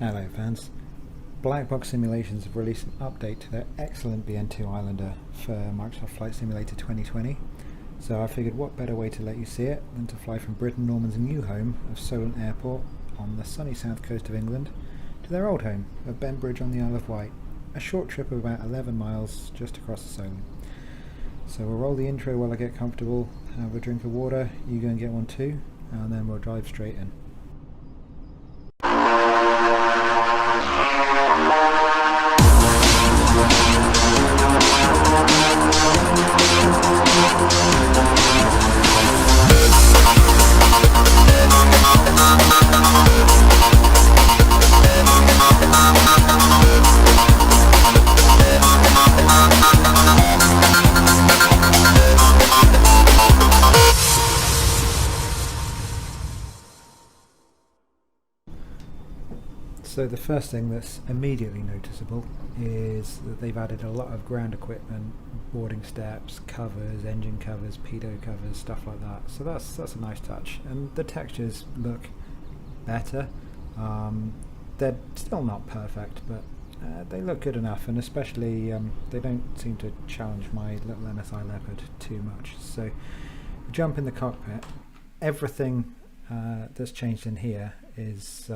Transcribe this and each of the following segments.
Hello fans. Blackbox Simulations have released an update to their excellent BN2 Islander for Microsoft Flight Simulator 2020. So I figured what better way to let you see it than to fly from Britain Norman's new home of Solent Airport on the sunny south coast of England to their old home of Bembridge on the Isle of Wight, a short trip of about 11 miles just across the Solent. So we'll roll the intro while I get comfortable, have a drink of water, you go and get one too, and then we'll dive straight in. So the first thing that's immediately noticeable is that they've added a lot of ground equipment, boarding steps, covers, engine covers, pitot covers, stuff like that. So that's a nice touch, and the textures look better. They're still not perfect, but they look good enough, and especially they don't seem to challenge my little MSI Leopard too much. So jump in the cockpit. Everything that's changed in here is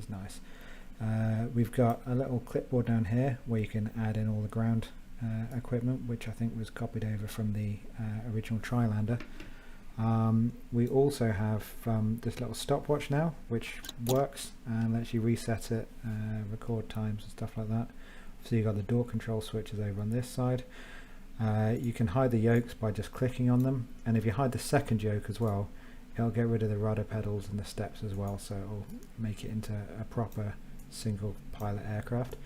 nice. We've got a little clipboard down here where you can add in all the ground equipment, which I think was copied over from the original Trilander. We also have this little stopwatch now, which works and lets you reset it, record times and stuff like that. So you've got the door control switches over on this side. You can hide the yokes by just clicking on them, and if you hide the second yoke as well, it'll get rid of the rudder pedals and the steps as well, so it'll make it into a proper single pilot aircraft,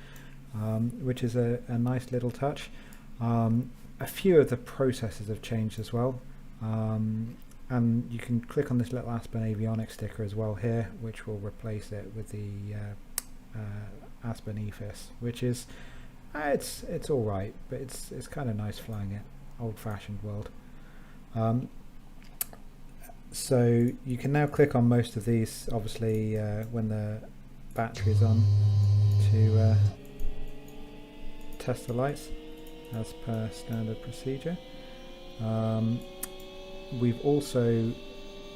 which is a nice little touch. A few of the processes have changed as well, and you can click on this little Aspen avionics sticker as well here, which will replace it with the Aspen EFIS, which is it's alright, but it's kind of nice flying it old-fashioned world. So you can now click on most of these, obviously when the battery is on, to test the lights as per standard procedure. We've also,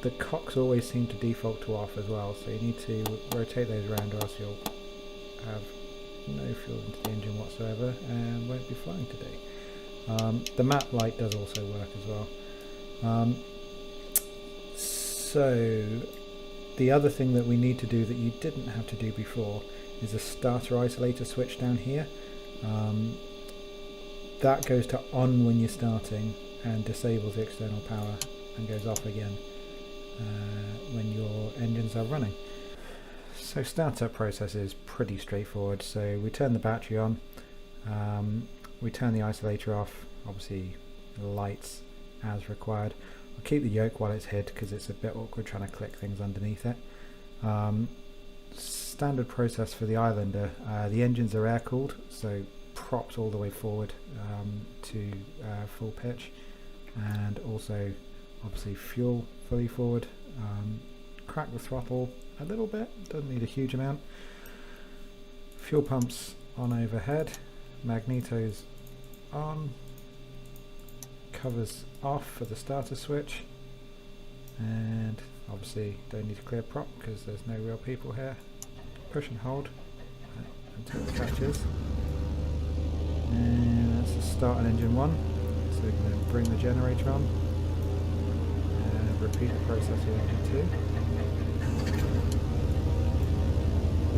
the cocks always seem to default to off as well, so you need to rotate those around or else you'll have no fuel into the engine whatsoever and won't be flying today. The map light does also work as well. So the other thing that we need to do that you didn't have to do before is a starter isolator switch down here. That goes to on when you're starting and disables the external power and goes off again when your engines are running. So startup process is pretty straightforward. So we turn the battery on, we turn the isolator off, obviously lights as required. I'll keep the yoke while it's hid because it's a bit awkward trying to click things underneath it. Standard process for the Islander, the engines are air cooled, so props all the way forward to full pitch, and also obviously fuel fully forward. Crack the throttle a little bit, doesn't need a huge amount. Fuel pumps on overhead, magnetos on, covers off for the starter switch, and obviously don't need to clear prop because there's no real people here. Push and hold until it catches, and that's the start on engine 1, so we can then bring the generator on and repeat the process with engine 2.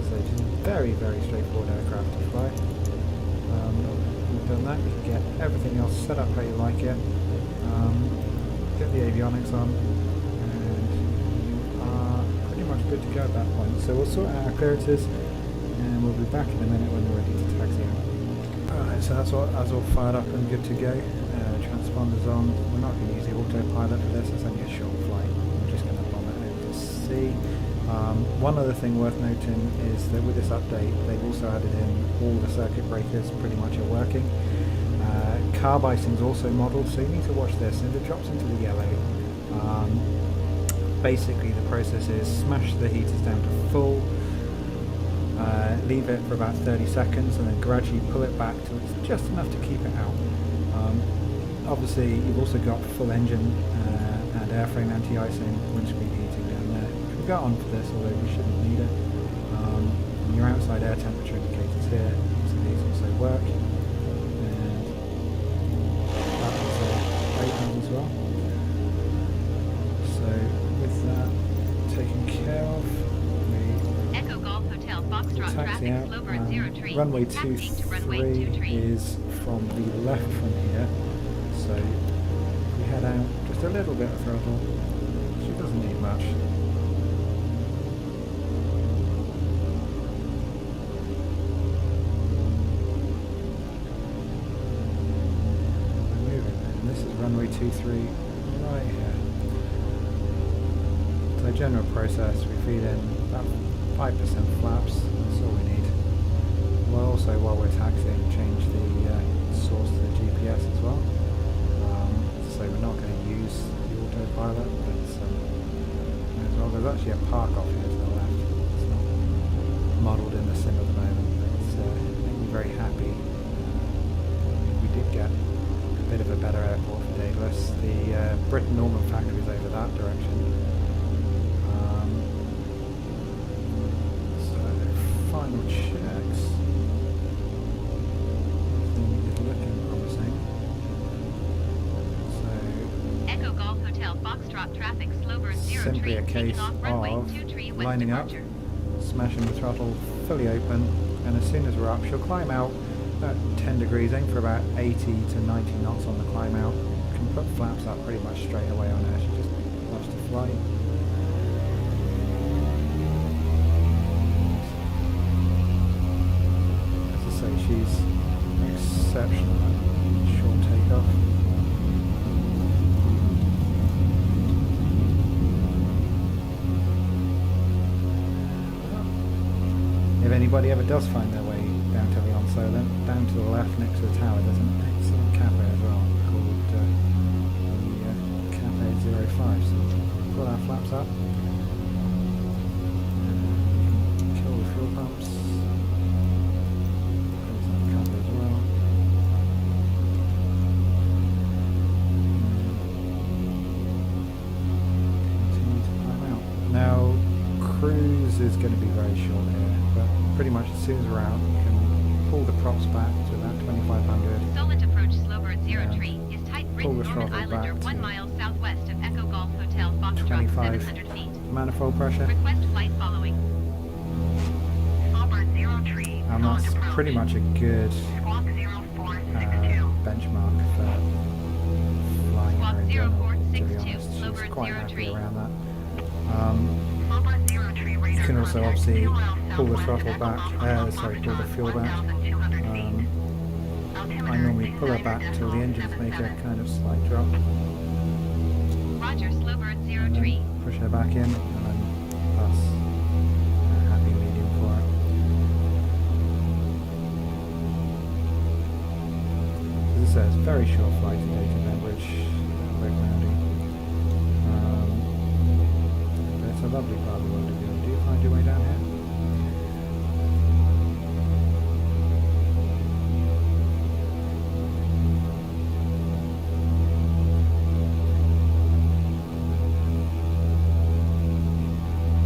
So it's a very straightforward aircraft to fly. We've done that, you can get everything else set up how you like it, get the avionics on, and you are pretty much good to go at that point. So we'll sort out our clearances and we'll be back in a minute when we're ready to taxi out. Alright, so that's all fired up and good to go. Transponders on. We're not going to use the autopilot for this, it's only a short flight. We're just going to bomb it over to sea. One other thing worth noting is that with this update they've also added in all the circuit breakers pretty much are working. Carb icing is also modelled, so you need to watch this. If it drops into the yellow, basically the process is smash the heaters down to full, leave it for about 30 seconds and then gradually pull it back till it's just enough to keep it out. Obviously you've also got full engine and airframe anti-icing, windscreen heating down there. We've got on for this, although we shouldn't need it. And your outside air temperature indicators here, so these also work. And that also opens as well. So with that taken care of, Echo Golf Hotel Foxtrot taxi traffic out. slower at 03. Runway Taxiing to runway 23 23. is from the left from here, so we head out just a little bit of throttle. She doesn't need much. We're moving, and this is runway 23 right here. So general process, we feed in about 5% flaps, that's all we need. We'll also, while we're taxiing, change the source to the GPS as well. So we're not going to use the autopilot, but as well. There's actually a park off here to the left. It's not modelled in the sim at the moment, but it's made me very happy. We did get a bit of a better airport for Daedalus. The Britain Norman factory is over that direction. Final checks. Everything is looking promising. So Echo Golf Hotel Foxtrot traffic slower at 03. simply a case Taking off runway of 23 west lining up, departure. smashing the throttle fully open, and as soon as we're up, she'll climb out about 10 degrees, aim for about 80 to 90 knots on the climb out. Can put flaps up pretty much straight away on her. She just loves to fly. So she's exceptional at short takeoff. If anybody ever does find their way down to the Onslow, then down to the left next to the tower there's an excellent cafe as well called the Cafe 05. So pull our flaps up, kill the fuel pumps. Now, cruise is going to be very short here, but pretty much as soon as we're out, you can pull the props back to about 2500. Solent approach slower at 03 is tight Pull Britain the Norman throttle Islander back 1 to mile southwest of Echo Golf Hotel Foxtrot 25 700 feet. manifold pressure, Request flight following. Auburn 03. and that's pretty much a good Squawk 0462. benchmark for flying Squawk her in general, to be 0462, honest. slower She's at quite happy 03. around that. Auburn 03 radar You can also contact obviously 2 miles pull the southwest throttle of Echo back, Golf Hotel pull the Foxtrot, fuel back. 1,200 feet. I normally pull her back till the engines make a kind of slight drop, Roger, slower at and 03. then push her back in, and then pass a happy medium for it. As I said, it's a very short flight today to Beveridge, quite cloudy. But it's a lovely part of the world to go. Do you find your way down here?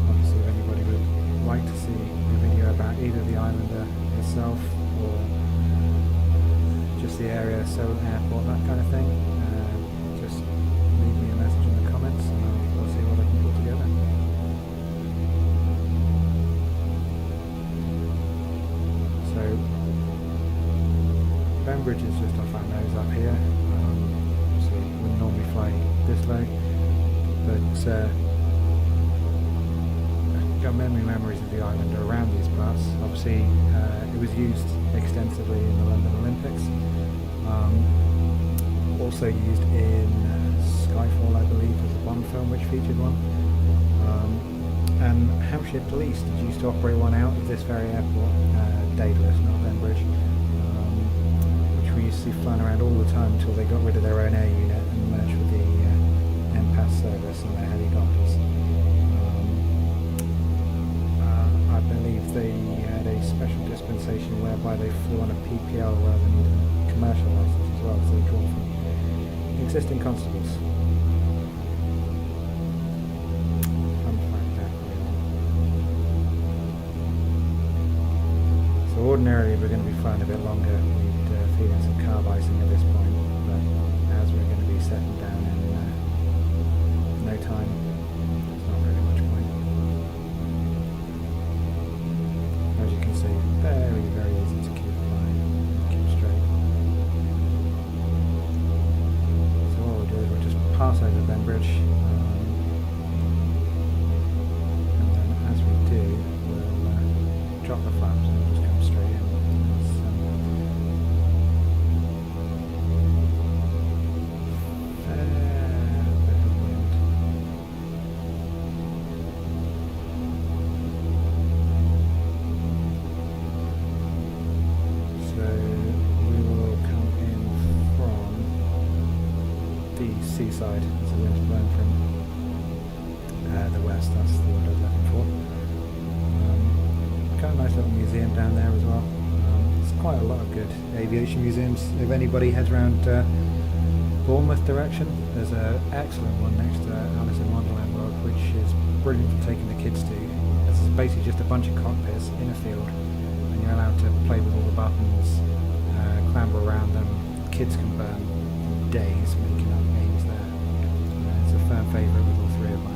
Obviously, if anybody would like to see a video about either the Islander itself or just the area, Solent Airport, that kind of thing, just leave me a message in the comments and I'll see what I can put together. So, Bembridge is just off our nose up here, so we wouldn't normally fly this low, but got memories of the Islander around these parts. Obviously, it was used extensively in the London Olympics. Also used in Skyfall, I believe, was the Bond film which featured one. And Hampshire Police used to operate one out of this very airport, Daedalus, not Bembridge, which we used to see flying around all the time until they got rid of their own air unit and merged with the MPAS service and their helicopters. I believe the if they want a PPL rather than need a commercial license as well, so they draw from existing constables. Fun fact there for you. So ordinarily we're going to be flying a bit longer. We'd feed in some carb icing at this point, but as we're going to be settling down in no time, there's not really much point. As you can see, very, very easy to keep flying, keep straight. So what we'll do is we'll just pass over Benbridge, and then as we do, we'll drop the flaps and we'll just come straight in. Seaside, so the wind's blowing from the west, that's the word I was looking for. Kind of nice little museum down there as well. There's quite a lot of good aviation museums. If anybody heads around Bournemouth direction, there's an excellent one next to Alice in Wonderland World, which is brilliant for taking the kids to. It's basically just a bunch of cockpits in a field, and you're allowed to play with all the buttons, clamber around them. Kids can burn days making up games there. It's a fan favourite with all three of mine.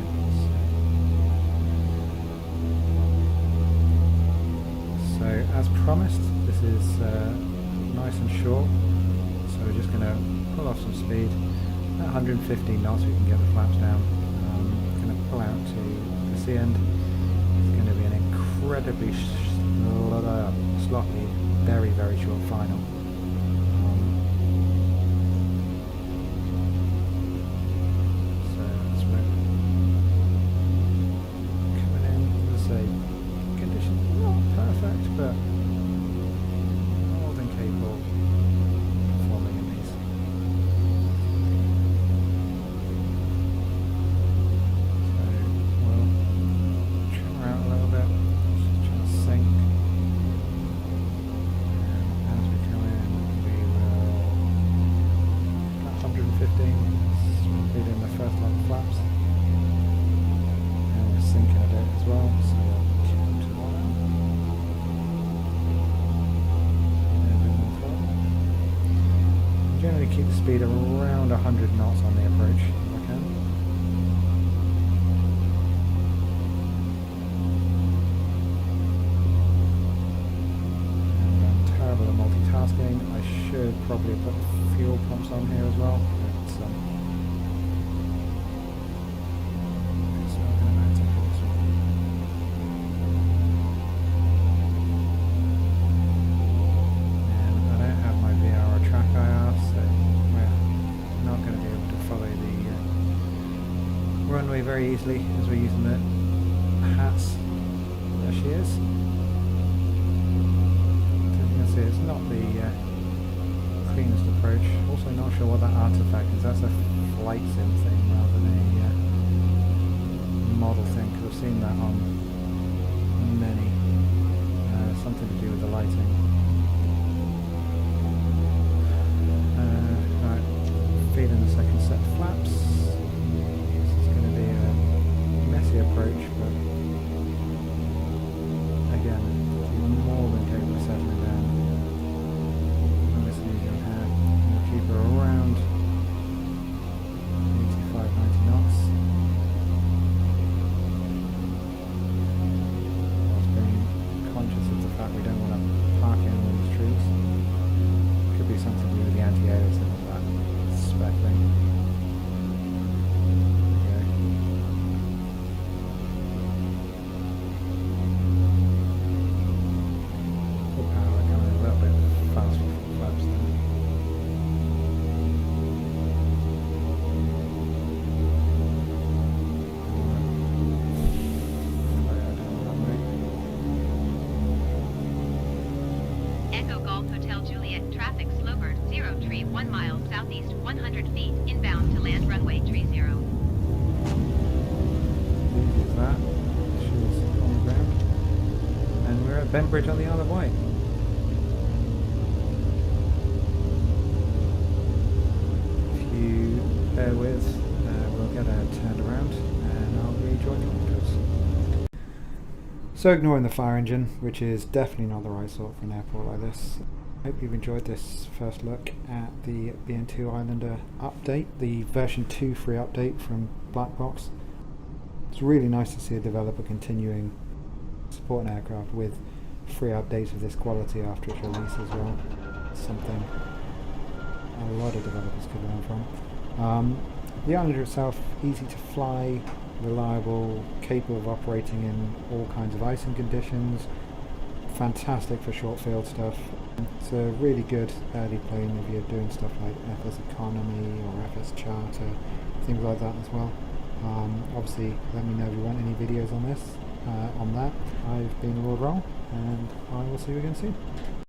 So as promised, this is nice and short, so we're just going to pull off some speed at 115 knots. We can get the flaps down. Going to pull out to the sea end. It's going to be an incredibly sloppy, very, very short final. Keep the speed around 100 knots on the approach if I can. And I'm terrible at multitasking. I should probably put the fuel pumps on here as well. But, it's not going to matter for this one. And I don't have my VR or track IR, so not going to be able to follow the runway very easily as we're using the hats. There she is. As you can see, it's not the cleanest approach. Also not sure what that artifact is. That's a flight sim thing rather than a model thing, because I've seen that on many. Something to do with the lighting. Feeding the second set of flaps. This is going to be a messy approach, but again, you're more than capable of settling down. Nice and easy on here. We'll keep her around 85-90 knots. Whilst being conscious of the fact we don't want to park in all these trees. Could be something to do with the anti-air and stuff like that. Back thing. Okay. Full power, going a little bit faster for flaps there. Echo Golf Hotel Juliet, traffic Slowbird, 0 tree 1 mile southeast 100 feet, inbound to land runway tree 0. Easy as that. She's on the ground. And we're at Benbridge on the Isle of Wight. bear with. We'll get her turned around and I'll rejoin you afterwards. So ignoring the fire engine, which is definitely not the right sort for an airport like this, I hope you've enjoyed this first look at the BN2 Islander update, the version 2 free update from Blackbox. It's really nice to see a developer continuing to support an aircraft with free updates of this quality after its release as well. Something a lot of developers could learn from. The Islander itself, easy to fly, reliable, capable of operating in all kinds of icing conditions, fantastic for short field stuff. It's a really good early plane if you're doing stuff like FS Economy or FS Charter, things like that as well. Obviously, let me know if you want any videos on this, on that. I've been Lord Roll, and I will see you again soon.